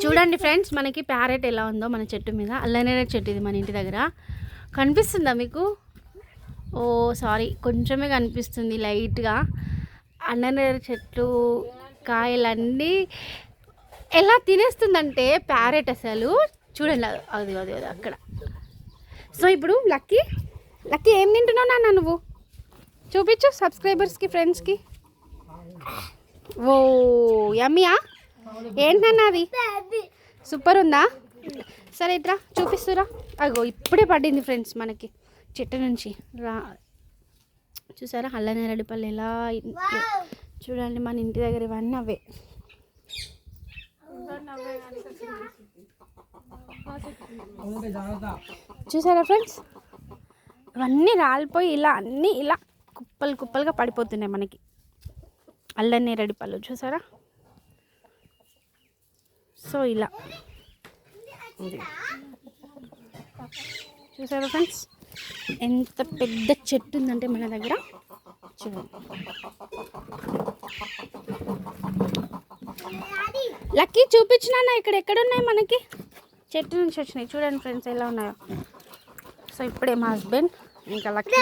చూడండి ఫ్రెండ్స్, మనకి ప్యారెట్ ఎలా ఉందో మన చెట్టు మీద. అల్లనేరేడు చెట్టు ఇది మన ఇంటి దగ్గర. కనిపిస్తుందా మీకు? ఓ సారీ, కొంచెమే కనిపిస్తుంది లైట్గా. అల్లనేరేడు చెట్లు కాయలన్నీ ఎలా తినేస్తుందంటే ప్యారెట్ అసలు చూడండి. అది అది అది అక్కడ. సో ఇప్పుడు లక్కీ ఏం తింటున్నావు నాన్న నువ్వు? చూపించు సబ్స్క్రైబర్స్కి, ఫ్రెండ్స్కి. ఓ యమ్మీయా? ఏంటన్నా అది? సూపర్ ఉందా? సరే ఇట్రా చూపిస్తురా. అగో ఇప్పుడే పడింది ఫ్రెండ్స్ మనకి చెట్టు నుంచి రా. చూసారా అల్లనేరేడు పళ్ళు ఎలా? చూడండి మన ఇంటి దగ్గర ఇవన్నీ అవే. చూసారా ఫ్రెండ్స్, ఇవన్నీ రాలిపోయి ఇలా అన్నీ ఇలా కుప్పలు కుప్పలుగా పడిపోతున్నాయి మనకి అల్లనేరేడు పళ్ళు. చూసారా? సో ఇలా చూసారా ఫ్రెండ్స్, ఎంత పెద్ద చెట్టు ఉందంటే మన దగ్గర. చూడండి లక్కీ చూపించినా ఇక్కడ ఎక్కడున్నాయి మనకి చెట్టు నుంచి వచ్చినాయి. చూడండి ఫ్రెండ్స్ ఎలా ఉన్నాయో. సో ఇప్పుడే మా హస్బెండ్ ఇంకా లక్కీ